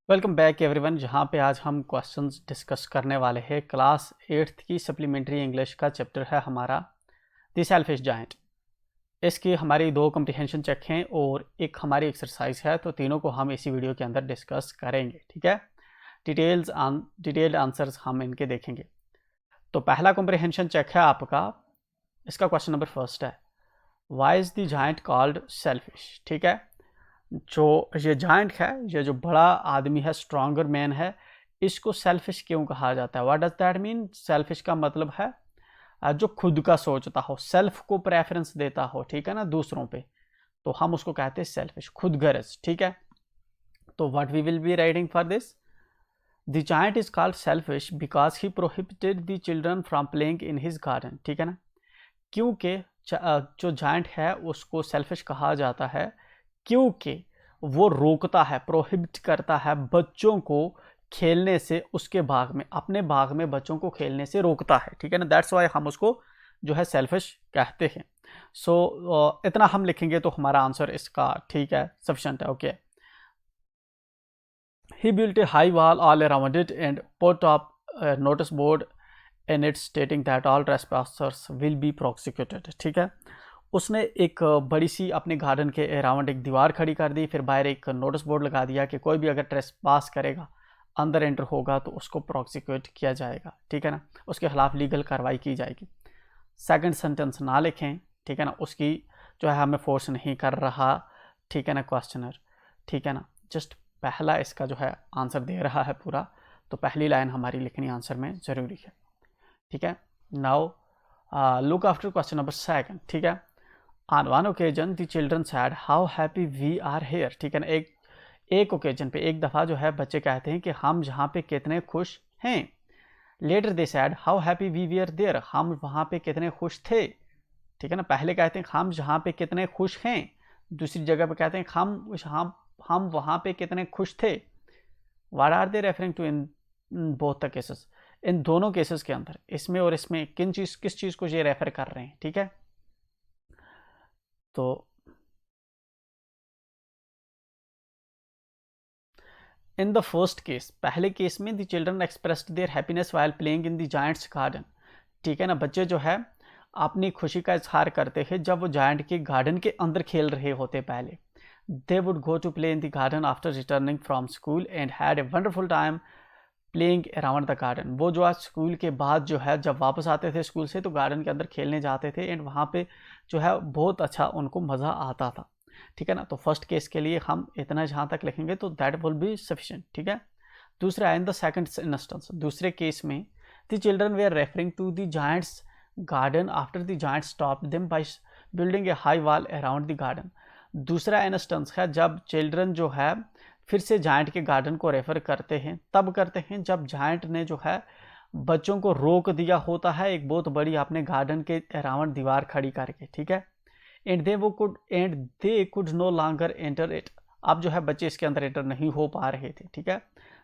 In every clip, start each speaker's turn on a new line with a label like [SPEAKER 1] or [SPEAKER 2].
[SPEAKER 1] Welcome back everyone. जहाँ पे आज हम क्वेश्चंस डिस्कस करने वाले हैं क्लास 8th की सप्लीमेंट्री इंग्लिश का चैप्टर है हमारा द सेल्फिश जायंट। इसकी हमारी 2 कॉम्प्रिहेंशन चेक हैं और एक हमारी एक्सरसाइज है, तो तीनों को हम इसी वीडियो के अंदर डिस्कस करेंगे। ठीक है, डिटेल्ड आंसर्स हम इनके देखेंगे। तो पहला कॉम्प्रिहेंशन चेक है आपका, इसका क्वेश्चन नंबर फर्स्ट है, why is the giant called selfish. ठीक है, जो ये जायंट है, ये जो बड़ा आदमी है, स्ट्रॉन्गर मैन है, इसको सेल्फिश क्यों कहा जाता है? What does that mean? Selfish का मतलब है जो खुद का सोचता हो, सेल्फ को प्रेफरेंस देता हो, ठीक है ना, दूसरों पे, तो हम उसको कहते हैं सेल्फिश, खुद गर्ज। ठीक है, तो what we will be writing for this, the giant is called selfish because he prohibited the children from playing in his garden. ठीक है ना, क्योंकि जो जायंट है उसको सेल्फिश कहा जाता है क्योंकि वो रोकता है, प्रोहिबिट करता है बच्चों को खेलने से, उसके बाग में, अपने बाग में बच्चों को खेलने से रोकता है। ठीक है ना, दैट्स वाई हम उसको जो है सेल्फिश कहते हैं। सो इतना हम लिखेंगे तो हमारा आंसर इसका ठीक है, सफिशिएंट है। Okay, he built a high wall all around it and put up notice board in it stating that all trespassers will be prosecuted. ठीक है, उसने एक बड़ी सी अपने गार्डन के अराउंड एक दीवार खड़ी कर दी, फिर बाहर एक नोटिस बोर्ड लगा दिया कि कोई भी अगर ट्रेस पास करेगा, अंदर एंटर होगा, तो उसको प्रोसिक्यूट किया जाएगा। ठीक है ना, उसके खिलाफ लीगल कार्रवाई की जाएगी। सेकंड सेंटेंस ना लिखें, ठीक है ना, उसकी जो है हमें फोर्स नहीं कर रहा, ठीक है ना, क्वेश्चनर। ठीक है ना, जस्ट पहला इसका जो है आंसर दे रहा है पूरा, तो पहली लाइन हमारी लिखनी आंसर में ज़रूरी है। ठीक है, now look after question number 2। ठीक है, On one occasion the children said how happy we are here। ठीक है ना, एक ओकेजन पे, एक दफ़ा जो है बच्चे कहते हैं कि हम जहाँ पे कितने खुश हैं। Later they said how happy we were there। हम वहाँ पे कितने खुश थे। ठीक है ना, पहले कहते हैं हम जहाँ पे कितने खुश हैं, दूसरी जगह पे कहते हैं हम वहाँ पे कितने खुश थे। What are they referring to in both the cases? इन दोनों केसेस के अंदर, इसमें और इसमें किस चीज़ को ये रेफर कर रहे हैं। ठीक है, तो इन द फर्स्ट केस, पहले केस में the children expressed their happiness while playing in the giant's garden. ठीक है ना, बच्चे जो है अपनी खुशी का इजहार करते हैं जब वो जायंट के गार्डन के अंदर खेल रहे होते। पहले they would go to play in the garden after returning from school and had a wonderful time playing around the garden. वो जो आज स्कूल के बाद जो है जब वापस आते थे स्कूल से, तो गार्डन के अंदर खेलने जाते थे एंड वहाँ पे जो है बहुत अच्छा उनको मज़ा आता था। ठीक है ना, तो फर्स्ट केस के लिए हम इतना जहाँ तक लिखेंगे तो दैट विल बी सफिशिएंट। ठीक है, दूसरा इन द सेकंड इंस्टेंस, दूसरे केस में the children they are referring to the giant's garden after the giant stop them by building a high wall around the garden. दूसरा instance है जब children जो है फिर से जायंट के गार्डन को रेफर करते हैं, तब करते हैं जब जायंट ने जो है बच्चों को रोक दिया होता है एक बहुत बड़ी अपने गार्डन के अराउंड दीवार खड़ी करके। ठीक है, and they could no longer enter it. अब जो है बच्चे इसके अंदर एंटर नहीं हो पा रहे थे। ठीक है,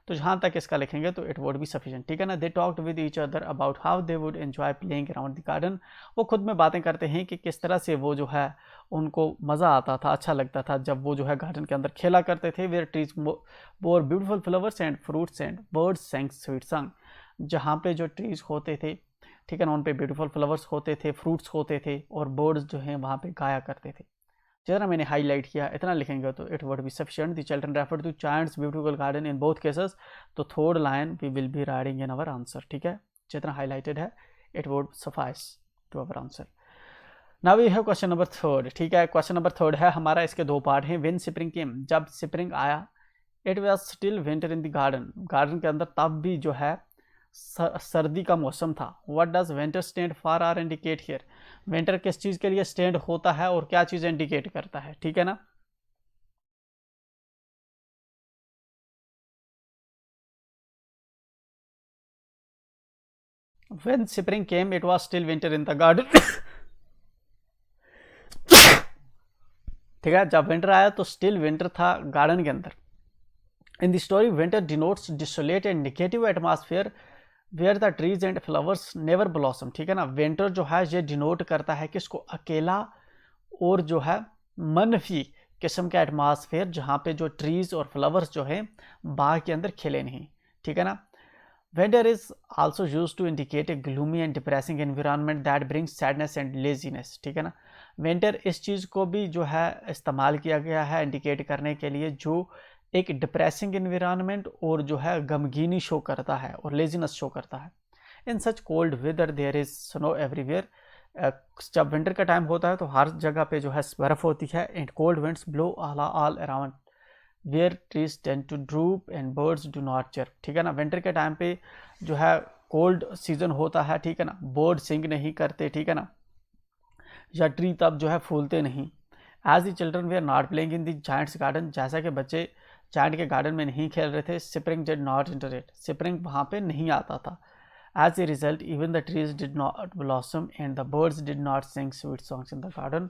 [SPEAKER 1] तो जहाँ तक इसका लिखेंगे तो इट वुड बी सफिशिएंट। ठीक है ना, they talked with each other about how they would enjoy playing around the garden. वो खुद में बातें करते हैं कि किस तरह से वो जो है उनको मज़ा आता था, अच्छा लगता था जब वो जो है गार्डन के अंदर खेला करते थे। Where trees bore beautiful flowers and fruits and birds sang sweet song. जहाँ पे जो ट्रीज होते थे, ठीक है ना, उन पे ब्यूटीफुल फ्लावर्स होते थे, फ्रूट्स होते थे और बर्ड्स जो हैं वहाँ पे गाया करते थे। जितना मैंने हाईलाइट किया इतना लिखेंगे तो it would be sufficient. The children refer to giant's beautiful garden in both cases. तो third line we will be writing in our answer. ठीक है, जितना हाईलाइटेड है it would suffice to our answer. Now we have question number 3। ठीक है, question number 3 है हमारा, इसके 2 पार्ट हैं। व्हेन स्प्रिंग केम, जब स्प्रिंग आया, it was still winter in the garden, garden के अंदर तब भी जो है सर्दी का मौसम था। What does winter stand for or indicate here? Winter किस चीज़ के लिए स्टैंड होता है और क्या चीज़ इंडिकेट करता है? ठीक है ना, when spring came it was still winter in the garden. ठीक है, जब विंटर आया तो स्टिल विंटर था गार्डन के अंदर। In the story winter denotes desolate and negative atmosphere where the trees and flowers never blossom. ठीक है ना, विंटर जो है ये डिनोट करता है किसको? अकेला और जो है मनफी किस्म का एटमॉस्फेयर जहाँ पे जो ट्रीज़ और फ्लावर्स जो हैं बाग के अंदर खिले नहीं, ठीक है ना। Winter is also use to indicate a gloomy and depressing environment that brings sadness and laziness, ठीक है ना। विंटर इस चीज़ को भी जो है इस्तेमाल किया गया है इंडिकेट करने के लिए जो एक डिप्रेसिंग एनवायरनमेंट और जो है गमगीनी शो करता है और लेजीनेस शो करता है। In such cold weather there is snow everywhere, जब विंटर का टाइम होता है तो हर जगह पे जो है बर्फ़ होती है। And cold winds blow all around where trees tend to droop and birds do not chirp, ठीक है ना। विंटर के टाइम पे जो है कोल्ड सीजन होता है, ठीक है ना, बर्ड सिंग नहीं करते, ठीक है ना, या ट्री तब जो है फूलते नहीं। As the children they are not playing in the giant's garden, जैसा कि बच्चे जायंट के गार्डन में नहीं खेल रहे थे। Spring did not inter it, spring वहाँ पे नहीं आता था। As a result, even the trees did not blossom and the birds did not sing sweet songs in the garden.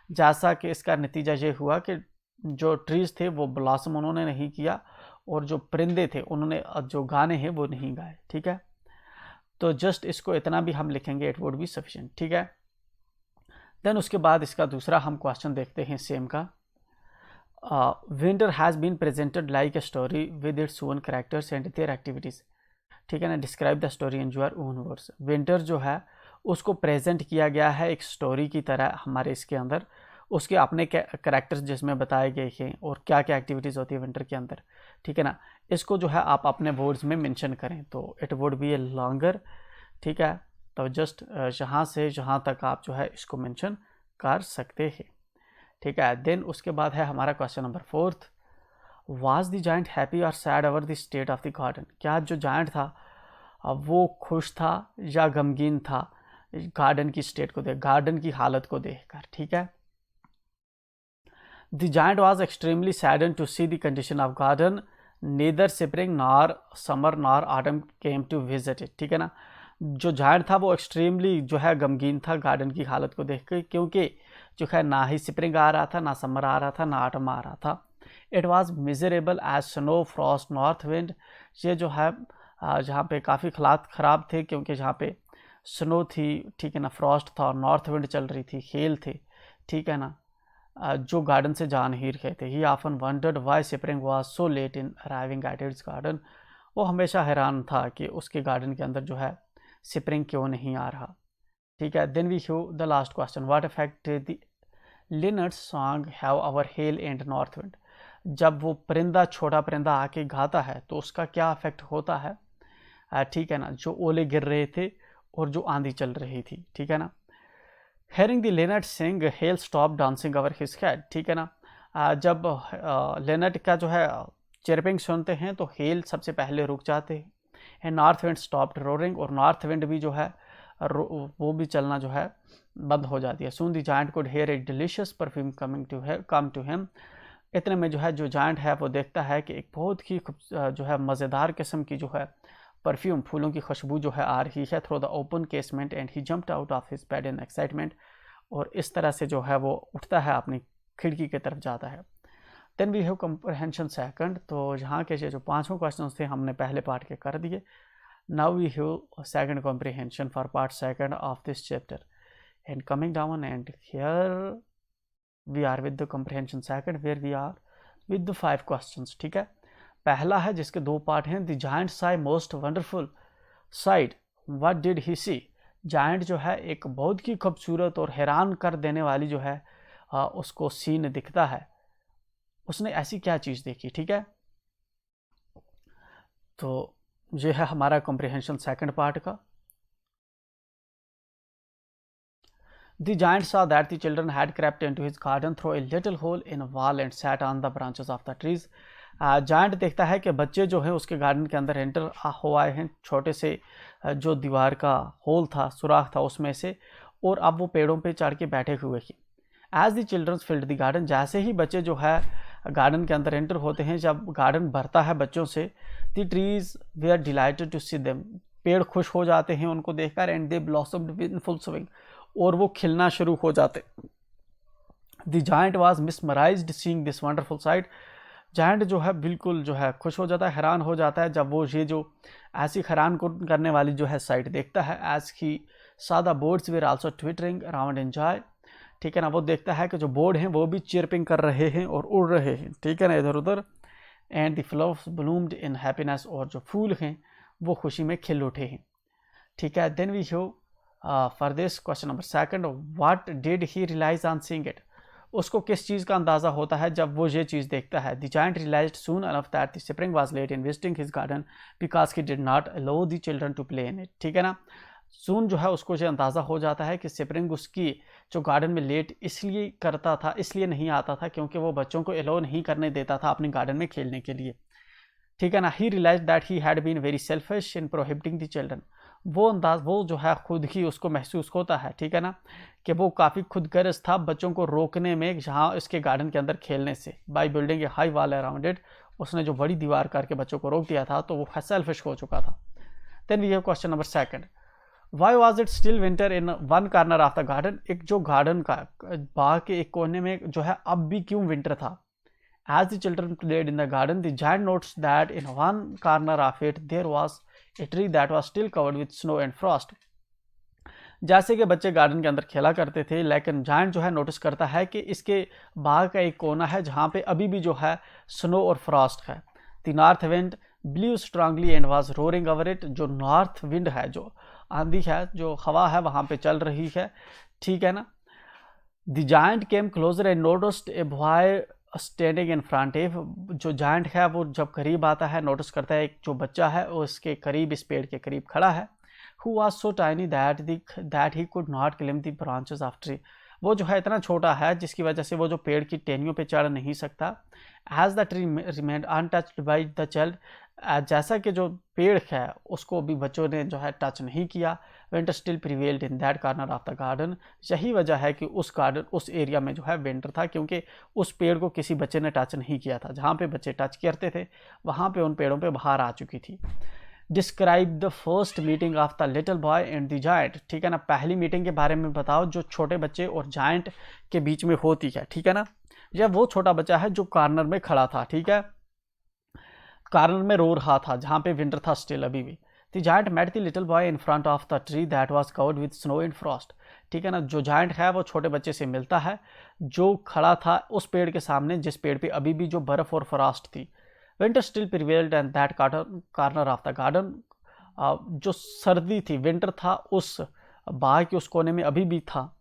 [SPEAKER 1] जैसा कि इसका नतीजा ये हुआ कि जो ट्रीज थे वो ब्लॉसम उन्होंने नहीं किया और जो परिंदे थे उन्होंने जो गाने हैं वो नहीं गाए, ठीक है। तो जस्ट इसको इतना भी हम लिखेंगे, इट वुड बी सफिशिएंट, ठीक है। देन उसके बाद इसका दूसरा हम क्वेश्चन देखते हैं सेम का। Winter has been presented like a story with its own characters and their activities, ठीक है ना। Describe the story in your own words. Winter जो है उसको प्रेजेंट किया गया है एक स्टोरी की तरह हमारे इसके अंदर, उसके अपने कैरेक्टर्स जिसमें बताए गए हैं और क्या क्या एक्टिविटीज़ होती है विंटर के अंदर, ठीक है ना। इसको जो है आप अपने वर्ड्स में मेंशन करें तो it would B a longer, ठीक है। तो जस्ट यहाँ से जहाँ तक आप जो है इसको मेंशन कर सकते हैं, ठीक है। देन उसके बाद है हमारा question number 4th। Was the giant happy और sad over the state of the garden, क्या जो जायंट था वो खुश था या गमगीन था गार्डन की स्टेट को देख, गार्डन की हालत को देखकर, ठीक है। The giant was extremely sadden to see the condition of garden, neither spring nor summer nor autumn came to visit it, ठीक है ना। जो जायंट था वो एक्सट्रीमली जो है गमगीन था गार्डन की हालत को देख कर, क्योंकि जो है ना ही स्प्रिंग आ रहा था, ना समर आ रहा था, ना ऑटम आ रहा था। It was miserable as snow frost north wind, ये जो है जहाँ पे काफ़ी हालात ख़राब थे क्योंकि जहाँ पे स्नो थी, ठीक है ना, फ्रॉस्ट था और नॉर्थ विंड चल रही थी, हेल थे, ठीक है ना, जो गार्डन से जा नहीं रहे थे। ही often wandered Y spring was so let in arriving at its garden, वो हमेशा हैरान था कि उसके गार्डन के अंदर जो है स्प्रिंग क्यों नहीं आ रहा, ठीक है। Then we have the last question, what effect the linnet's song have over hail and north wind, जब वो परिंदा छोटा परिंदा आके गाता है तो उसका क्या इफेक्ट होता है, ठीक है ना, जो ओले गिर रहे थे और जो आंधी चल रही थी, ठीक है ना। Hearing the linnet sing hail stop dancing over his head, ठीक है ना। जब लिनट का जो है चिरपिंग सुनते हैं तो हेल सबसे पहले रुक जाते हैं। And north wind stopped roaring, और नॉर्थ विंड भी जो है वो भी चलना जो है बंद हो जाती है। Soon the giant could hear a delicious perfume come to him, इतने में जो है जो जायंट है वो देखता है कि एक बहुत ही जो है मज़ेदार किस्म की जो है परफ्यूम, फूलों की खुशबू जो है आ रही है through the open casement, and he jumped out of his bed in excitement, और इस तरह से जो है वो उठता है अपनी खिड़की की तरफ जाता है। देन वी हैव कम्प्रहेंशन सेकंड, तो यहाँ के जो 5 क्वेश्चन थे हमने पहले पार्ट के कर दिए। Now we have second comprehension for part second of this chapter, and coming down and here we are with the comprehension second where we are with the 5 questions, ठीक है। पहला है जिसके 2 पार्ट हैं, the giant saw most wonderful sight, what did he see, giant जो है एक बहुत ही खूबसूरत और हैरान कर देने वाली जो है उसको सीन दिखता है, उसने ऐसी क्या चीज़ देखी, ठीक है। तो ये है हमारा कॉम्प्रिहेंशन सेकंड पार्ट का। The giant saw that the children had crept into his garden through a little hole in a wall and sat on the branches of the trees. Giant देखता है कि बच्चे जो हैं उसके गार्डन के अंदर एंटर हो आए हैं छोटे से जो दीवार का होल था, सुराख था उसमें से, और अब वो पेड़ों पे चढ़ के बैठे हुए हैं। As the childrens filled the garden, जैसे ही बच्चे जो है गार्डन के अंदर एंटर होते हैं, जब गार्डन भरता है बच्चों से, the trees they are delighted to see them, पेड़ खुश हो जाते हैं उनको देखकर, and they blossomed in full swing, और वो खिलना शुरू हो जाते। The giant was mesmerised seeing this wonderful sight, giant जो है बिल्कुल जो है खुश हो जाता है, हैरान हो जाता है जब वो ये जो ऐसी हैरान करने वाली जो है साइट देखता है। As he saw the birds were also twittering around in joy, ठीक है ना, वो देखता है कि जो बोर्ड हैं वो भी चिरपिंग कर रहे हैं और उड़ रहे हैं, ठीक है ना, इधर उधर। And the flowers bloomed in happiness, और जो फूल हैं वो खुशी में खिल उठे हैं, ठीक है। Then we show for this question number second, what did he realise on seeing it, उसको किस चीज़ का अंदाज़ा होता है जब वो ये चीज़ देखता है। The giant realised soon enough that the spring was late in visiting his garden because he did not allow the children to play in it, ठीक है ना। सून जो है उसको ये अंदाज़ा हो जाता है कि स्प्रिंग उसकी जो गार्डन में लेट इसलिए करता था, इसलिए नहीं आता था क्योंकि वो बच्चों को अलाउ नहीं करने देता था अपने गार्डन में खेलने के लिए, ठीक है ना। He realise that he had been very selfish in prohibiting the children, वो जो है खुद ही उसको महसूस होता है, ठीक है ना, कि वो काफ़ी खुदगर्ज था बच्चों को रोकने में जहाँ इसके गार्डन के अंदर खेलने से। Bye building a high wall around it, उसने जो बड़ी दीवार करके बच्चों को रोक दिया था, तो वो सेल्फिश हो चुका था। Then we have question number second, why was it still winter in one corner of the garden, एक जो गार्डन का बाग के एक कोने में जो है अब भी क्यों विंटर था। As the children played in the garden, the giant noticed that in one corner of it there was a tree that was still covered with snow and frost. जैसे कि बच्चे गार्डन के अंदर खेला करते थे, लेकिन जायंट जो है नोटिस करता है कि इसके बाग का एक कोना है जहाँ पे अभी भी जो है स्नो और फ्रॉस्ट है। The north wind blue strongly and was roaring over it, जो नॉर्थ विंड है, जो आंधी है, जो हवा है वहाँ पे चल रही है, ठीक है ना। The giant came closer and noticed a boy standing in front, जो जायंट है वो जब करीब आता है नोटिस करता है एक जो बच्चा है वो इसके करीब, इस पेड़ के करीब खड़ा है। Who was so tiny that he could not climb the branches of tree, वो जो है इतना छोटा है जिसकी वजह से वो जो पेड़ की टहनियों पे चढ़ नहीं सकता। As the tree remained untouched by the child, जैसा कि जो पेड़ है उसको भी बच्चों ने जो है टच नहीं किया। Winter still prevailed in that corner of the garden, यही वजह है कि उस गार्डन, उस एरिया में जो है विंटर था, क्योंकि उस पेड़ को किसी बच्चे ने टच नहीं किया था। जहाँ पे बच्चे टच करते थे वहाँ पे उन पेड़ों पे बाहर आ चुकी थी। Describe the first meeting of the little boy and the giant, ठीक है ना, पहली मीटिंग के बारे में बताओ जो छोटे बच्चे और जायंट के बीच में होती है, ठीक है ना। यह वो छोटा बच्चा है जो कॉर्नर में खड़ा था, ठीक है, कॉर्नर में रो रहा था जहाँ पे विंटर था स्टिल अभी भी। The giant met the little boy in front of the tree that was covered with snow and frost, ठीक है ना। जो जायंट है वो छोटे बच्चे से मिलता है जो खड़ा था उस पेड़ के सामने जिस पेड़ पे अभी भी जो बर्फ और फ्रॉस्ट थी। Winter still prevailed and that corner of the garden, जो सर्दी थी, विंटर था उस बाग के उस कोने में अभी भी था।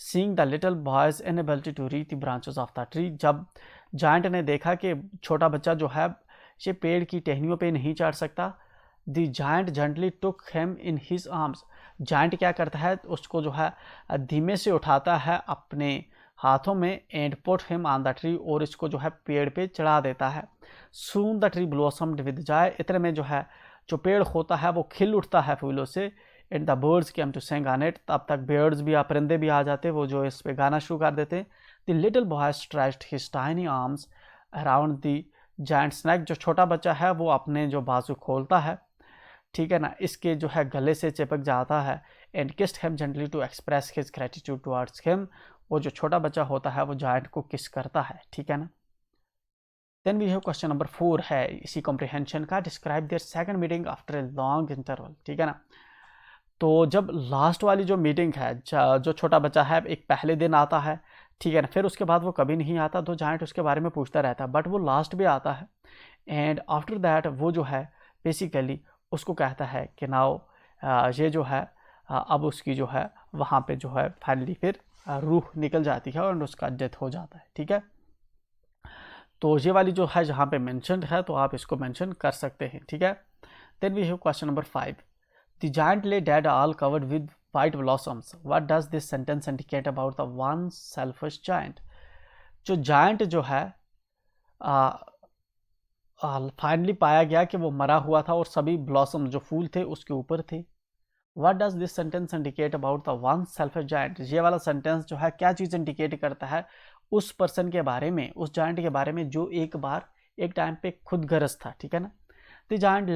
[SPEAKER 1] Seeing the little boy's inability to reach the branches of the tree, जब जायंट ने देखा कि छोटा बच्चा जो है ये पेड़ की टहनियों पे नहीं चढ़ सकता, the giant gently took him in his arms, giant क्या करता है उसको जो है धीमे से उठाता है अपने हाथों में, and put him on the tree, और इसको जो है पेड़ पे चढ़ा देता है। Soon the tree blossomed with Joy, इतने में जो है जो पेड़ होता है वो खिल उठता है फूलों से। And the birds came to sing on it, तब तक बर्ड्स भी, परिंदे भी आ जाते, वो जो इस पे गाना शुरू कर देते। The little boy stretched his tiny arms around the giant's neck, जो छोटा बच्चा है वो अपने जो बाजू खोलता है, ठीक है ना, इसके जो है गले से चिपक जाता है। And kissed him gently to express his gratitude towards him, वो जो छोटा बच्चा होता है वो जायंट को किस करता है, ठीक है ना। Then we have question number 4 है इसी कॉम्प्रिहेंशन का, describe their second meeting after a long interval, ठीक है ना। तो जब लास्ट वाली जो मीटिंग है, जो छोटा बच्चा है एक पहले दिन आता है, ठीक है ना, फिर उसके बाद वो कभी नहीं आता, तो जायंट उसके बारे में पूछता रहता है, बट वो लास्ट भी आता है। एंड आफ्टर दैट वो जो है बेसिकली उसको कहता है कि नाउ ये जो है अब उसकी जो है वहाँ पे जो है फाइनली फिर रूह निकल जाती है और उसका डेथ हो जाता है, ठीक है। तो ये वाली जो है जहाँ पे मेंशन्ड है तो आप इसको मेंशन कर सकते हैं, ठीक है। Then we have question number 5, the giant lay dead all covered with white blossoms, what does this sentence indicate about the one selfish giant, जो जायंट जो है फाइनली पाया गया कि वो मरा हुआ था और सभी ब्लॉसम जो फूल थे उसके ऊपर थे। What does this sentence indicate about the one selfish giant, ये वाला सेंटेंस जो है क्या चीज़ इंडिकेट करता है उस पर्सन के बारे में, उस जायंट के बारे में जो एक बार एक टाइम पे खुद गरज था, ठीक है ना। The giant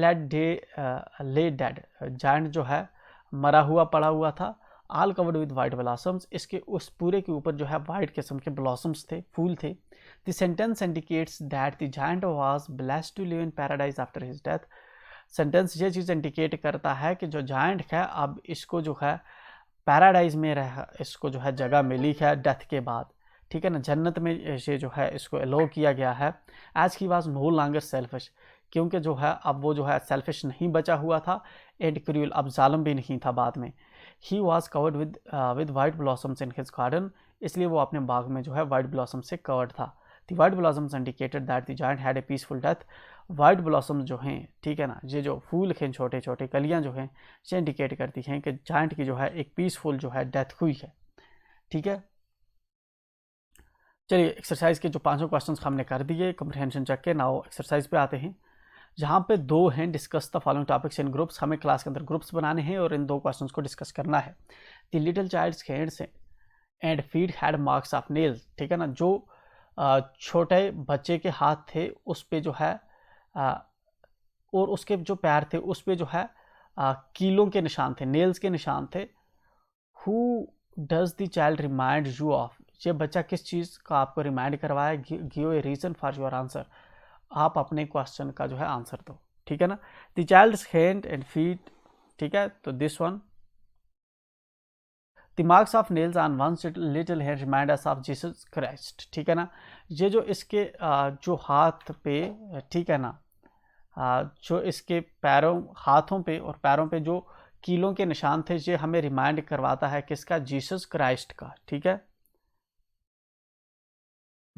[SPEAKER 1] lay dead, giant जो है मरा हुआ पड़ा हुआ था, all covered with white blossoms, इसके उस पूरे के ऊपर जो है वाइट किस्म के ब्लॉसम्स थे, फूल थे। The sentence indicates that the giant was blessed to live in paradise after his death, sentence ये चीज़ इंडिकेट करता है कि जो जायंट है अब इसको जो है पैराडाइज में इसको जो है जगह मिली है डेथ के बाद, ठीक है ना, जन्नत में ये जो है इसको अलो किया गया है। As he was no longer selfish, क्योंकि जो है अब वो जो है सेल्फिश नहीं बचा हुआ था, एंड क्रूअल, अब जालिम भी नहीं था बाद में। He was covered with white blossoms in his garden, इसलिए वो अपने बाग में जो है वाइट ब्लॉसम से कवर्ड था। The white blossoms indicated that the giant had a peaceful death. White blossom जो हैं, ठीक है ना, ये जो फूल हैं, छोटे छोटे कलियां जो हैं, ये इंडिकेट करती हैं कि जायंट की जो है एक पीसफुल जो है डेथ हुई है, ठीक है। चलिए एक्सरसाइज के जो 5 क्वेश्चंस हमने कर दिए कम्प्रहेंशन चेक के। नाउ एक्सरसाइज पे आते हैं, जहाँ पे 2 हैं, discuss the following topics in groups. हमें क्लास के अंदर ग्रुप्स बनाने हैं और इन 2 क्वेश्चंस को डिस्कस करना है। The little child's hands and feet had marks of nails, ठीक है ना, जो छोटे बच्चे के हाथ थे उस पे जो है और उसके जो पैर थे उस पे जो है कीलों के निशान थे, नेल्स के निशान थे। Who does the child remind you of, ये बच्चा किस चीज़ का आपको रिमाइंड करवाया। Give a reason for your answer, आप अपने क्वेश्चन का जो है आंसर दो, ठीक है ना। The child's hand and feet, ठीक है, तो this one. The marks of nails on one little hand remind us of Jesus Christ, ठीक है ना। ये जो इसके जो हाथ पे, ठीक है ना, जो इसके पैरों, हाथों पे और पैरों पे जो कीलों के निशान थे, ये हमें रिमाइंड करवाता है किसका, जीसस क्राइस्ट का, ठीक है।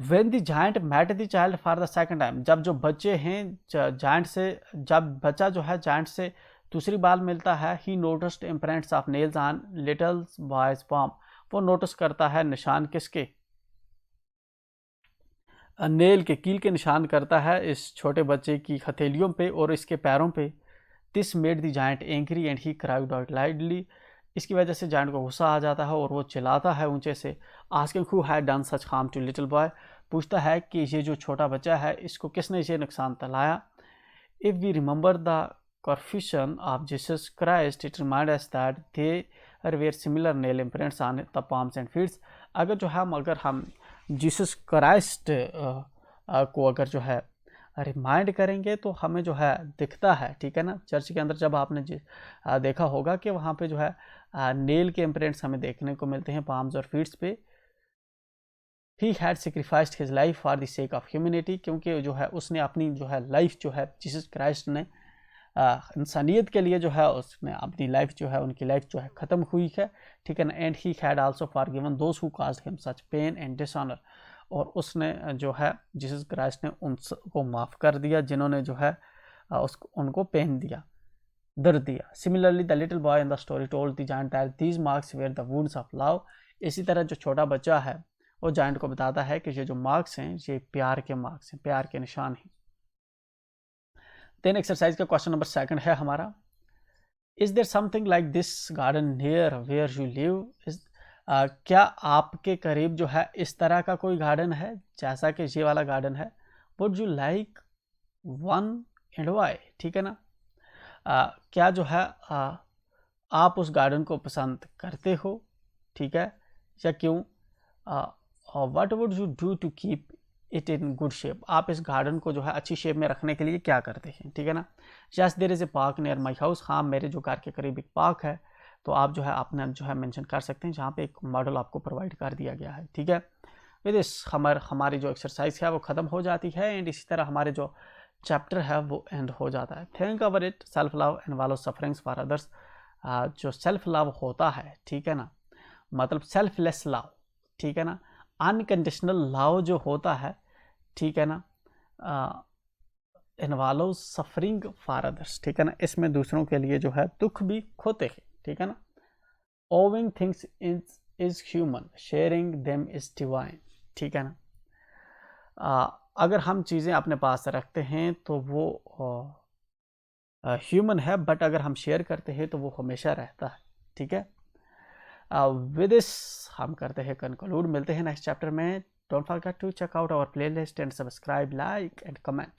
[SPEAKER 1] When the giant met the child for the second time, जब जो बच्चे हैं जायंट से, जब बच्चा जो है जायंट से दूसरी बार मिलता है, he noticed imprints of nails on little boy's palm, वो नोटिस करता है निशान किसके, नेल के, कील के निशान करता है इस छोटे बच्चे की हथेलियों पे और इसके पैरों पे। This made the giant angry and he cried out loudly, इसकी वजह से जायंट को गुस्सा आ जाता है और वो चिल्लाता है ऊंचे से। Asking who had done such harm to little boy, पूछता है कि ये जो छोटा बच्चा है इसको किसने ये नुकसान दिलाया। If we remember the confession of Jesus Christ, it remind us that there were similar nail imprints on the palms and feets, अगर हम जीसस क्राइस्ट को अगर जो है रिमाइंड करेंगे तो हमें जो है दिखता है, ठीक है ना। चर्च के अंदर जब आपने देखा होगा कि वहाँ पे जो है नेल के इम्प्रिंट्स हमें देखने को मिलते हैं पाम्स और फीट्स पे। He had sacrificed his life for the sake of humanity, क्योंकि जो है उसने अपनी जो है लाइफ जो है, जीसस क्राइस्ट ने इंसानियत के लिए जो है उसने अपनी लाइफ जो है, उनकी लाइफ जो है ख़त्म हुई है, ठीक है ना। And he had also forgiven those who caused him such pain and dishonour, और उसने जो है जीसस क्राइस्ट ने उनको माफ़ कर दिया जिन्होंने जो है उनको पेन दिया, दर्द दिया। Similarly the little boy in the story told the giant that these marks were the wounds of love, इसी तरह जो छोटा बच्चा है वो जायंट को बताता है कि ये जो मार्क्स हैं ये प्यार के मार्क्स हैं, प्यार के निशान हैं। देन एक्सरसाइज का क्वेश्चन नंबर 2 है हमारा, is there something like this garden near where you live, क्या आपके करीब जो है इस तरह का कोई गार्डन है जैसा कि ये वाला गार्डन है। Would you like one and why, ठीक है ना। क्या जो है आप उस गार्डन को पसंद करते हो, ठीक है, या क्यों। What would you do to keep it in good shape, आप इस गार्डन को जो है अच्छी शेप में रखने के लिए क्या करते हैं, ठीक है ना। Yes there is a park near my house, हाँ मेरे जो घर के करीब एक पार्क है, तो आप जो है अपने जो है मेंशन कर सकते हैं जहाँ पे एक मॉडल आपको प्रोवाइड कर दिया गया है, ठीक है। विद इस हमारी जो एक्सरसाइज है वो ख़त्म हो जाती है एंड इसी तरह हमारे जो चैप्टर है वो एंड हो जाता है। Think our it, self love and वालो सफरिंग्स फॉर अदर्स, जो सेल्फ लव होता है, ठीक है ना, मतलब सेल्फलेस लव, ठीक है ना, अनकंडीशनल लव जो होता है, ठीक है ना, इन्वॉल्व सफरिंग फॉर अदर्स, ठीक है ना, इसमें दूसरों के लिए जो है दुख भी होते हैं, ठीक है ना। Owing things is human, sharing them is divine, ठीक है ना। अगर हम चीज़ें अपने पास रखते हैं तो वो ह्यूमन है, बट अगर हम शेयर करते हैं तो वो हमेशा रहता है, ठीक है। विद दिस हम करते हैं कंक्लूड, मिलते हैं नेक्स्ट चैप्टर में। Don't forget to check out our playlist and subscribe, like and comment.